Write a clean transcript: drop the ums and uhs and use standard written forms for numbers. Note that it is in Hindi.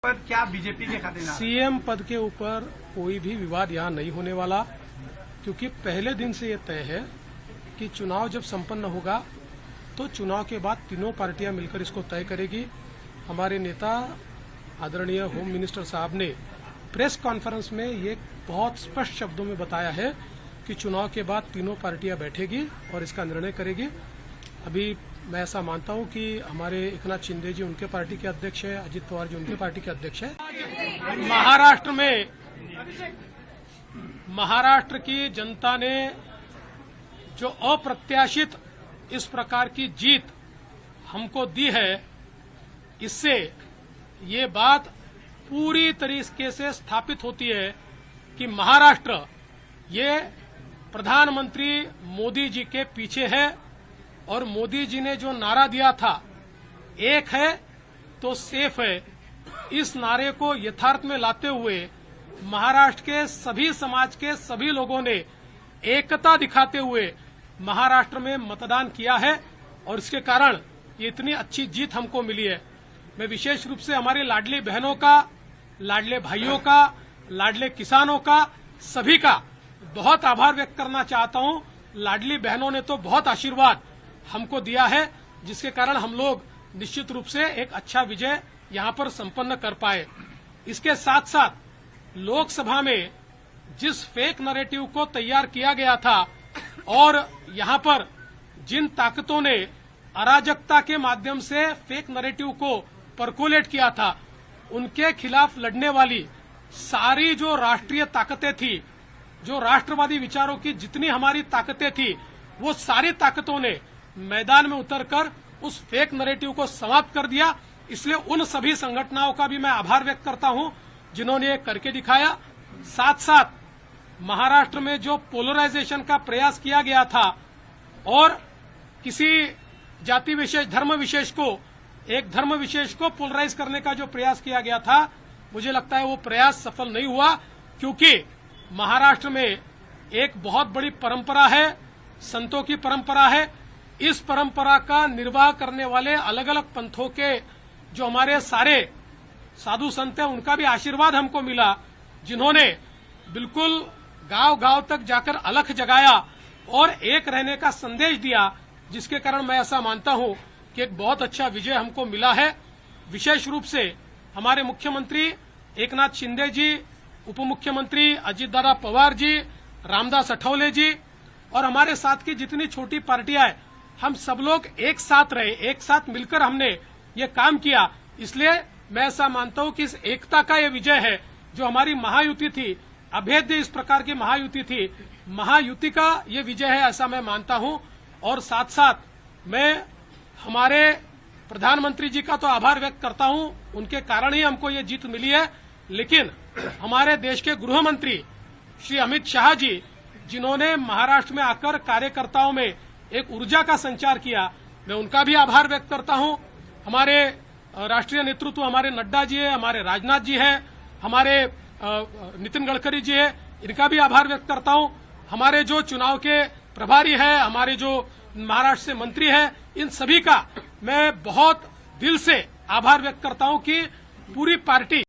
पर क्या बीजेपी के खाते सीएम पद के ऊपर कोई भी विवाद यहाँ नहीं होने वाला, क्योंकि पहले दिन से ये तय है कि चुनाव जब संपन्न होगा तो चुनाव के बाद तीनों पार्टियां मिलकर इसको तय करेगी। हमारे नेता आदरणीय होम मिनिस्टर साहब ने प्रेस कॉन्फ्रेंस में ये बहुत स्पष्ट शब्दों में बताया है कि चुनाव के बाद तीनों पार्टियां बैठेगी और इसका निर्णय करेगी। अभी मैं ऐसा मानता हूं कि हमारे एकनाथ शिंदे जी उनके पार्टी के अध्यक्ष है, अजित पवार जी उनके पार्टी के अध्यक्ष है। महाराष्ट्र की जनता ने जो अप्रत्याशित इस प्रकार की जीत हमको दी है, इससे ये बात पूरी तरीके से स्थापित होती है कि महाराष्ट्र ये प्रधानमंत्री मोदी जी के पीछे है और मोदी जी ने जो नारा दिया था, एक है तो सेफ है, इस नारे को यथार्थ में लाते हुए महाराष्ट्र के सभी समाज के सभी लोगों ने एकता दिखाते हुए महाराष्ट्र में मतदान किया है और इसके कारण ये इतनी अच्छी जीत हमको मिली है। मैं विशेष रूप से हमारी लाडली बहनों का, लाडले भाइयों का, लाडले किसानों का, सभी का बहुत आभार व्यक्त करना चाहता हूं। लाडली बहनों ने तो बहुत आशीर्वाद हमको दिया है, जिसके कारण हम लोग निश्चित रूप से एक अच्छा विजय यहां पर संपन्न कर पाए। इसके साथ साथ लोकसभा में जिस फेक नैरेटिव को तैयार किया गया था और यहां पर जिन ताकतों ने अराजकता के माध्यम से फेक नैरेटिव को परकोलेट किया था, उनके खिलाफ लड़ने वाली सारी जो राष्ट्रीय ताकतें थी, जो राष्ट्रवादी विचारों की जितनी हमारी ताकतें थी, वो सारी ताकतों ने मैदान में उतरकर उस फेक नैरेटिव को समाप्त कर दिया। इसलिए उन सभी संगठनों का भी मैं आभार व्यक्त करता हूं जिन्होंने ये करके दिखाया। साथ साथ महाराष्ट्र में जो पोलराइजेशन का प्रयास किया गया था और किसी जाति विशेष, धर्म विशेष को, एक धर्म विशेष को पोलराइज करने का जो प्रयास किया गया था, मुझे लगता है वो प्रयास सफल नहीं हुआ, क्योंकि महाराष्ट्र में एक बहुत बड़ी परंपरा है, संतों की परंपरा है। इस परंपरा का निर्वाह करने वाले अलग अलग पंथों के जो हमारे सारे साधु संत हैं, उनका भी आशीर्वाद हमको मिला, जिन्होंने बिल्कुल गांव-गांव तक जाकर अलख जगाया और एक रहने का संदेश दिया, जिसके कारण मैं ऐसा मानता हूं कि एक बहुत अच्छा विजय हमको मिला है। विशेष रूप से हमारे मुख्यमंत्री एकनाथ शिंदे जी, उप मुख्यमंत्री अजितदादा पवार जी, रामदास अठवले जी और हमारे साथ की जितनी छोटी पार्टियां हैं, हम सब लोग एक साथ रहे, एक साथ मिलकर हमने ये काम किया। इसलिए मैं ऐसा मानता हूं कि इस एकता का ये विजय है। जो हमारी महायुति थी, अभेद्य इस प्रकार की महायुति थी, महायुति का ये विजय है, ऐसा मैं मानता हूं। और साथ साथ मैं हमारे प्रधानमंत्री जी का तो आभार व्यक्त करता हूं, उनके कारण ही हमको ये जीत मिली है। लेकिन हमारे देश के गृह मंत्री श्री अमित शाह जी, जिन्होंने महाराष्ट्र में आकर कार्यकर्ताओं में एक ऊर्जा का संचार किया, मैं उनका भी आभार व्यक्त करता हूं। हमारे राष्ट्रीय नेतृत्व, हमारे नड्डा जी है, हमारे राजनाथ जी है, हमारे नितिन गडकरी जी है, इनका भी आभार व्यक्त करता हूं। हमारे जो चुनाव के प्रभारी है, हमारे जो महाराष्ट्र से मंत्री है, इन सभी का मैं बहुत दिल से आभार व्यक्त करता हूं कि पूरी पार्टी